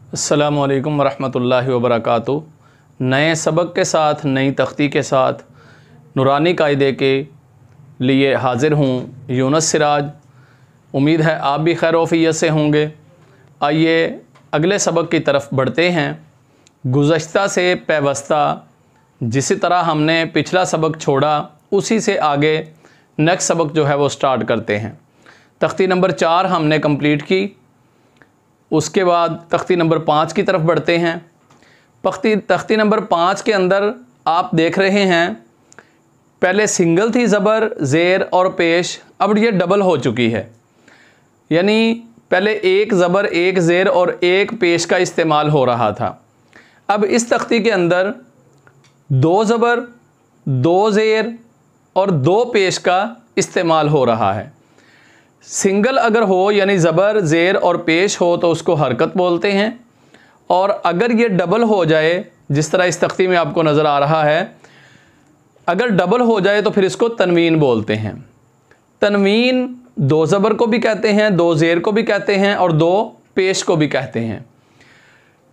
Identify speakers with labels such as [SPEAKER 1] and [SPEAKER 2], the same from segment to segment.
[SPEAKER 1] अस्सलामु अलैकुम वरहमतुल्लाहि वबरकातुहू। नए सबक के साथ, नई तख्ती के साथ, नूरानी कायदे के लिए हाज़िर हूँ यूनुस सिराज। उम्मीद है आप भी खैर वफ़ियत से होंगे। आइए अगले सबक की तरफ बढ़ते हैं। गुज़श्ता से पैवस्ता जिस तरह हमने पिछला सबक छोड़ा उसी से आगे नेक्स्ट सबक जो है वो स्टार्ट करते हैं। तख्ती नंबर 4 हमने कंप्लीट की, उसके बाद तख्ती नंबर 5 की तरफ बढ़ते हैं। तख्ती नंबर 5 के अंदर आप देख रहे हैं पहले सिंगल थी ज़बर, ज़ेर और पेश, अब ये डबल हो चुकी है। यानी पहले एक ज़बर, एक ज़ेर और एक पेश का इस्तेमाल हो रहा था। अब इस तख्ती के अंदर 2 ज़बर, 2 ज़ेर और 2 पेश का इस्तेमाल हो रहा है। सिंगल अगर हो यानी ज़बर, ज़ेर और पेश हो तो उसको हरकत बोलते हैं, और अगर ये डबल हो जाए जिस तरह इस तख्ती में आपको नज़र आ रहा है, अगर डबल हो जाए तो फिर इसको तनवीन बोलते हैं। तनवीन 2 ज़बर को भी कहते हैं, 2 ज़ेर को भी कहते हैं और 2 पेश को भी कहते हैं।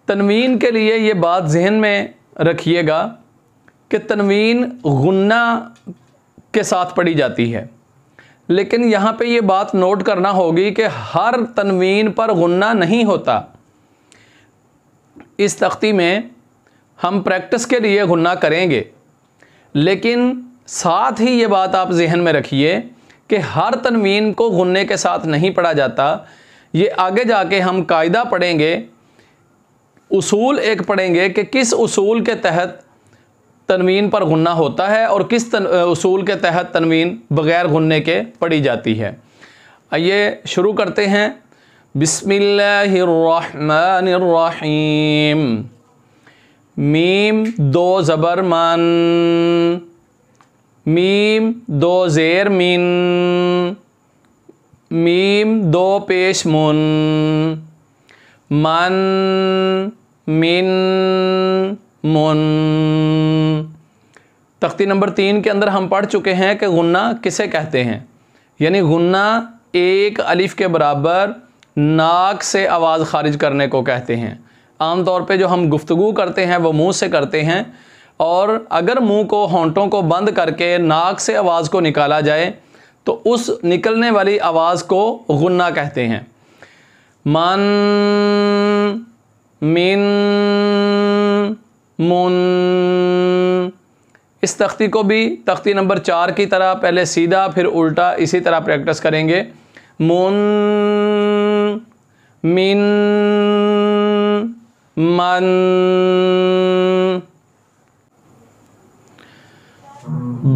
[SPEAKER 1] तनवीन के लिए ये बात जहन में रखिएगा कि तनवीन गुन्ना के साथ पढ़ी जाती है, लेकिन यहाँ पे ये बात नोट करना होगी कि हर तनवीन पर गुन्ना नहीं होता। इस तख्ती में हम प्रैक्टिस के लिए गुन्ना करेंगे, लेकिन साथ ही ये बात आप जहन में रखिए कि हर तनवीन को गुन्ने के साथ नहीं पढ़ा जाता। ये आगे जाके हम कायदा पढ़ेंगे, उसूल एक पढ़ेंगे कि किस उसूल के तहत तनवीन पर गुन्ना होता है और किस उसूल के तहत तनवीन बग़ैर गुन्ने के पढ़ी जाती है। आइए शुरू करते हैं। बिस्मिल्लाहिर्रहमानिर्रहीम। मीम 2 ज़बर मन, मीम 2 ज़ेर मिन, मीम 2 पेश मुन, मन, मिन, मुन। तख्ती नंबर 3 के अंदर हम पढ़ चुके हैं कि गुन्ना किसे कहते हैं। यानी गुन्ना एक अलिफ के बराबर नाक से आवाज़ ख़ारिज करने को कहते हैं। आम तौर पे जो हम गुफ्तगू करते हैं वो मुंह से करते हैं, और अगर मुंह को, होंठों को बंद करके नाक से आवाज़ को निकाला जाए तो उस निकलने वाली आवाज़ को गुन्ना कहते हैं। मन, मिन, मुन। इस तख्ती को भी तख्ती नंबर 4 की तरह पहले सीधा फिर उल्टा इसी तरह प्रैक्टिस करेंगे। मुन, मिन, मन।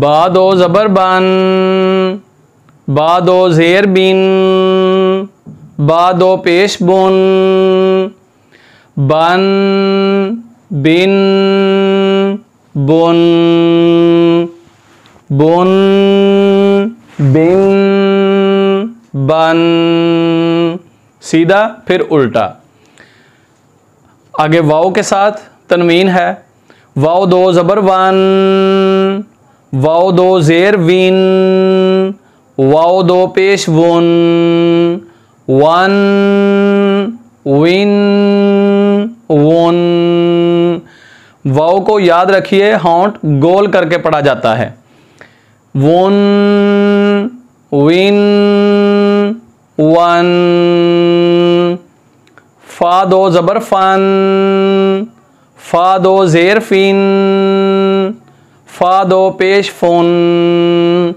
[SPEAKER 1] बा 2 ज़बर बन, बा 2 ज़ेर बिन, बा 2 पेश बुन, बन, बिन, बुन, बुन, बिन, बन। सीधा फिर उल्टा। आगे वाव के साथ तनवीन है। वाव 2 ज़बर वन, वाव 2 ज़ेर विन, वाव 2 पेश वुन, वन, विन, वुन। वाव को याद रखिए, होंठ गोल करके पढ़ा जाता है। वुन, विन, वन। फा 2 ज़बर फन, फा 2 ज़ेर फिन, फा 2 पेश फुन,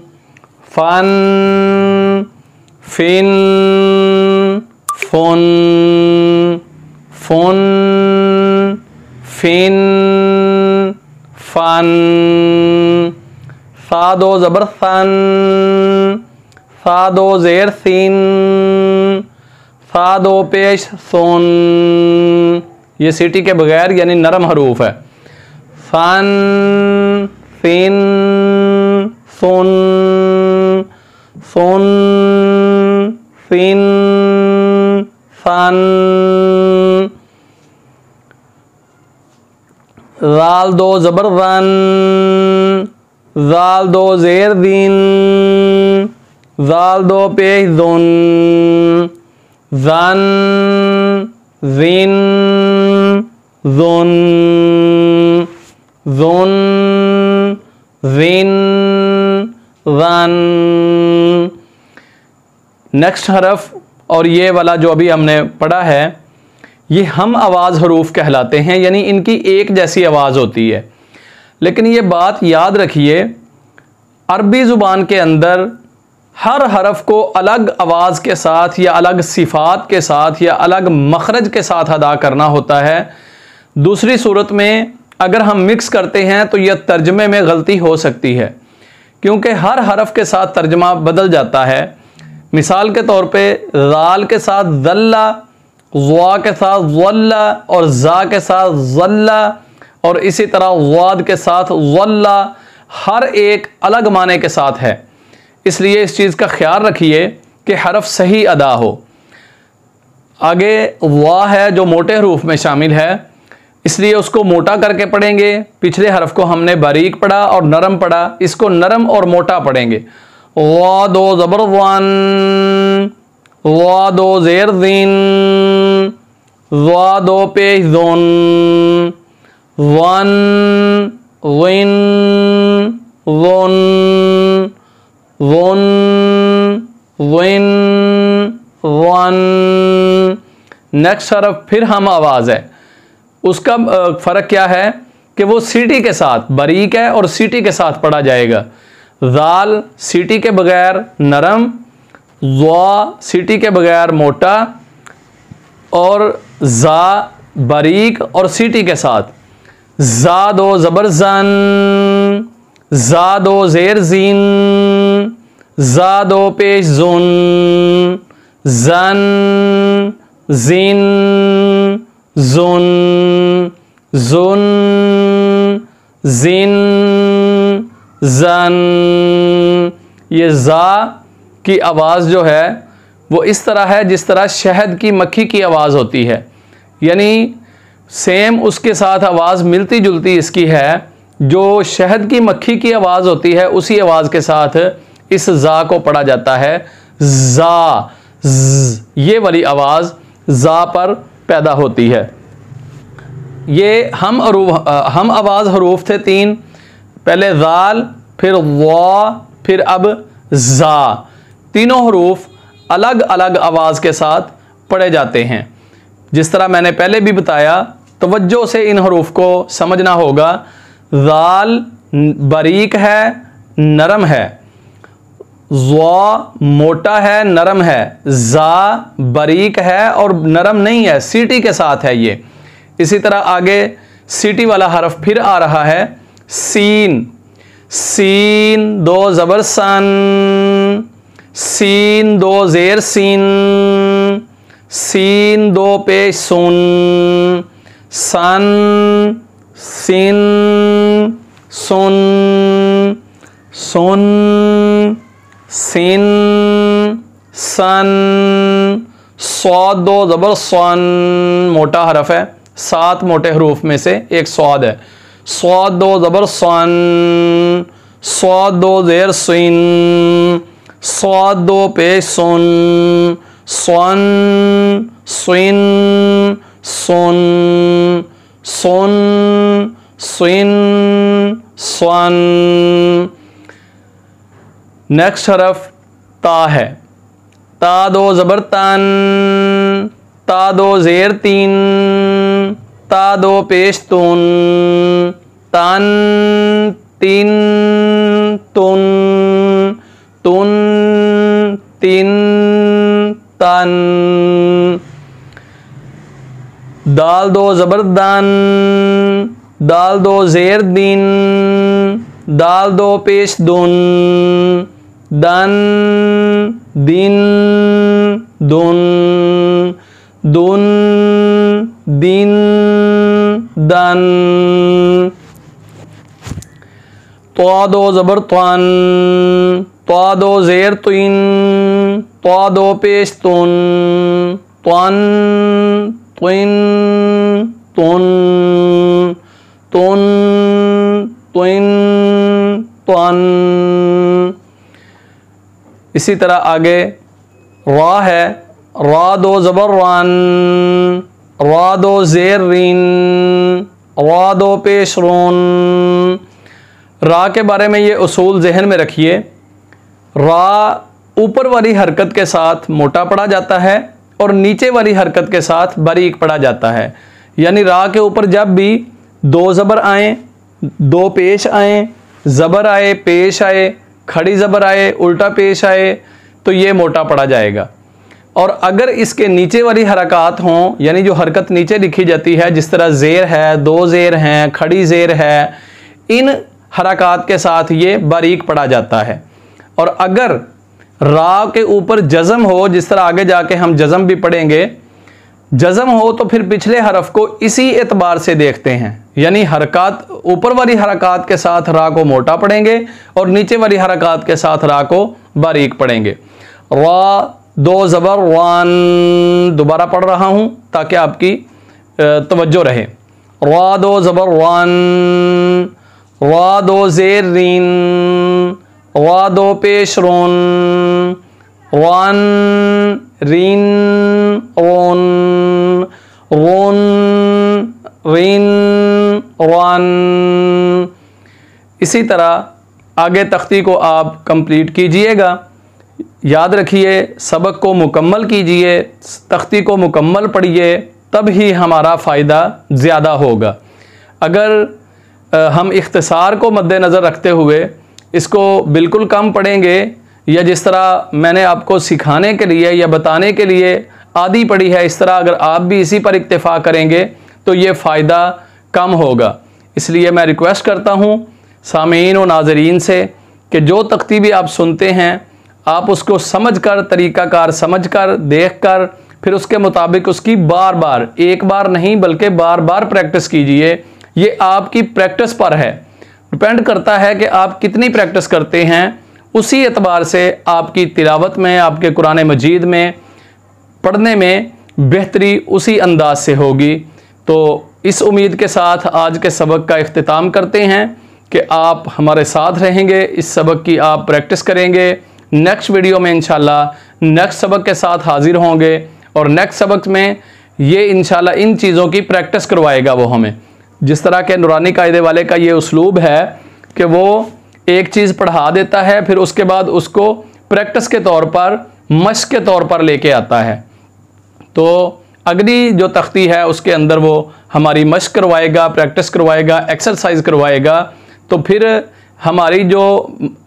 [SPEAKER 1] फन, फिन, फुन, फुन, फिन, फन। सा 2 ज़बर सन, सा 2 ज़ेर सिन, सा 2 पेश सुन। ये सीटी के बगैर यानी नरम हरूफ है। सन, सिन, सुन, सुन, सिन, सन। ज़ाल 2 ज़बर ज़न, ज़ाल 2 ज़ेर दिन, ज़ाल 2 पेश ज़ुन, ज़न, ज़िन, ज़ुन, ज़ुन, ज़िन, ज़न। नेक्स्ट हरफ और ये वाला जो अभी हमने पढ़ा है, ये हम आवाज़ हरूफ कहलाते हैं, यानी इनकी एक जैसी आवाज़ होती है। लेकिन ये बात याद रखिए, अरबी ज़ुबान के अंदर हर हरफ को अलग आवाज़ के साथ या अलग सिफ़ात के साथ या अलग मखरज के साथ अदा करना होता है। दूसरी सूरत में अगर हम मिक्स करते हैं तो यह तर्जमे में गलती हो सकती है, क्योंकि हर हरफ के साथ तर्जमा बदल जाता है। मिसाल के तौर पे ज़ाल के साथ ज़ल्ला, ज़ा के साथ ज़ल्ला और ज़ा के साथ ज़ल्ला, और इसी तरह ज़ाद के साथ ज़ल्ला, हर एक अलग माने के साथ है। इसलिए इस चीज़ का ख्याल रखिए कि हरफ सही अदा हो। आगे वा है जो मोटे हरूफ में शामिल है, इसलिए उसको मोटा करके पढ़ेंगे। पिछले हरफ को हमने बारीक पढ़ा और नरम पढ़ा, इसको नरम और मोटा पढ़ेंगे। वा दो ज़बर वन, वा दो ज़ेर ज़िन, वा दो पेश ज़ुन, वन, विन, ज़ुन, वन, विन, वन। नेक्स्ट हरफ फिर हम आवाज़ है, उसका फ़र्क क्या है कि वो सीटी के साथ बारीक है और सीटी के साथ पढ़ा जाएगा। ज़ाल सीटी के बगैर नरम, ज़ा सीटी के बगैर मोटा, और ज़ा बारीक और सीटी के साथ। ज़ा दो ज़बर ज़न, ज़ा दो ज़ेर ज़ीन, ज़ा दो पेश ज़ुन, ज़न, ज़िन, ज़ुन, ज़ुन, ज़िन, ज़न। ये ज़ा की आवाज़ जो है वो इस तरह है जिस तरह शहद की मक्खी की आवाज़ होती है, यानी सेम उसके साथ आवाज़ मिलती जुलती इसकी है। जो शहद की मक्खी की आवाज़ होती है उसी आवाज़ के साथ इस ज़ा को पढ़ा जाता है। ज़ा, ये वाली आवाज़ ज़ा पर पैदा होती है। ये हम आवाज़ हरूफ थे तीन, पहले ज़ाल, फिर वा, फिर अब ज़ा। तीनों हरूफ अलग अलग आवाज़ के साथ पढ़े जाते हैं। जिस तरह मैंने पहले भी बताया, तवज्जो से इन हरूफ को समझना होगा। ज़ाल बारीक है, नरम है, ज़ा मोटा है, नरम है, ज़ा बारीक है और नरम नहीं है, सीटी के साथ है ये। इसी तरह आगे सीटी वाला हरफ फिर आ रहा है, सीन। सीन दो ज़बर सन, सीन दो ज़ेर सीन, सीन दो पेश सुन, सन, सिन, सुन, सुन, सिन, सन। स्वाद दो ज़बर सन, मोटा हरफ है, 7 मोटे हरूफ में से एक स्वाद है। स्वाद दो ज़बर सन, स्वाद दो ज़ेर सिन, स्वाद दो पेश सुन, सन, सिन, सुन, सुन, सिन, सन। नेक्स्ट हरफ ता है। ता दो ज़बर तन, ता दो ज़ेर तीन, ता दो पेश तुन, तन, तीन, तुन, तुन, तीन, तन। दाल दो ज़बर दन, दाल दो ज़ेर दिन, दाल दो पेश दुन, दन, दिन, दुन, दुन, दिन, दन। त्वा दो ज़बर त्वन, त्वा दो ज़ेर तुइन, त्वा दो पेश तुन, त्वन, तुइन, तुन, तुन, तुइन, त्वन। इसी तरह आगे रा है। रा दो ज़बर रन, रा दो ज़ेर रीन, रा दो पेश रोन। रा के बारे में ये उसूल जहन में रखिए, रा ऊपर वाली हरकत के साथ मोटा पढ़ा जाता है और नीचे वाली हरकत के साथ बारीक पढ़ा जाता है। यानी रा के ऊपर जब भी दो ज़बर आए, दो पेश आए, ज़बर आए, पेश आए, खड़ी ज़बर आए, उल्टा पेश आए, तो ये मोटा पढ़ा जाएगा। और अगर इसके नीचे वाली हरकत हों, यानी जो हरकत नीचे लिखी जाती है, जिस तरह ज़ेर है, दो ज़ेर हैं, खड़ी ज़ेर है, इन हरकत के साथ ये बारीक पढ़ा जाता है। और अगर रा के ऊपर जज़म हो, जिस तरह आगे जाके हम जज़म भी पढ़ेंगे, जज़म हो तो फिर पिछले हरफ को इसी एतबार से देखते हैं, यानी हरकत ऊपर वाली हरकत के साथ रा को मोटा पढ़ेंगे और नीचे वाली हरकत के साथ रा को बारीक पढ़ेंगे। रा दो ज़बर वान, दोबारा पढ़ रहा हूँ ताकि आपकी तवज्जो रहे। रा दो ज़बर वान, रा दो ज़ेर रीन, रा दो पेश रोन, वान रीन रोन, रोन रीन वान। इसी तरह आगे तख्ती को आप कंप्लीट कीजिएगा। याद रखिए, सबक को मुकम्मल कीजिए, तख्ती को मुकम्मल पढ़िए, तब ही हमारा फ़ायदा ज़्यादा होगा। अगर हम इख्तिसार को मद्देनज़र रखते हुए इसको बिल्कुल कम पढ़ेंगे, या जिस तरह मैंने आपको सिखाने के लिए या बताने के लिए आदि पढ़ी है, इस तरह अगर आप भी इसी पर इक्तिफ़ा करेंगे तो ये फ़ायदा कम होगा। इसलिए मैं रिक्वेस्ट करता हूँ सामीन और नाज़रीन से कि जो तख्ती भी आप सुनते हैं, आप उसको समझकर, तरीक़ाकार समझकर, देखकर, फिर उसके मुताबिक उसकी बार बार, एक बार नहीं बल्कि बार बार प्रैक्टिस कीजिए। ये आपकी प्रैक्टिस पर है, डिपेंड करता है कि आप कितनी प्रैक्टिस करते हैं। उसी एतबार से आपकी तिलावत में, आपके कुरान मजीद में पढ़ने में बेहतरी उसी अंदाज से होगी। तो इस उम्मीद के साथ आज के सबक का इख्तिताम करते हैं कि आप हमारे साथ रहेंगे, इस सबक की आप प्रैक्टिस करेंगे। नेक्स्ट वीडियो में इंशाल्लाह नेक्स्ट सबक के साथ हाजिर होंगे और नेक्स्ट सबक में ये इंशाल्लाह इन चीज़ों की प्रैक्टिस करवाएगा वो हमें। जिस तरह के नूरानी कायदे वाले का ये उसलूब है कि वो एक चीज़ पढ़ा देता है, फिर उसके बाद उसको प्रैक्टिस के तौर पर, मश्क के तौर पर लेके आता है। तो अगली जो तख्ती है उसके अंदर वो हमारी मश्क करवाएगा, प्रैक्टिस करवाएगा, एक्सरसाइज करवाएगा। तो फिर हमारी जो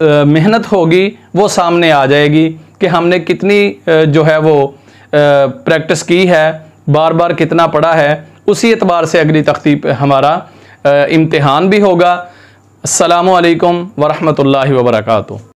[SPEAKER 1] मेहनत होगी वो सामने आ जाएगी कि हमने कितनी जो है वो प्रैक्टिस की है, बार बार कितना पढ़ा है। उसी एतबार से अगली तख्ती पे हमारा इम्तिहान भी होगा। अस्सलामु अलैकुम वरहमतुल्लाहि वबरकातुहू।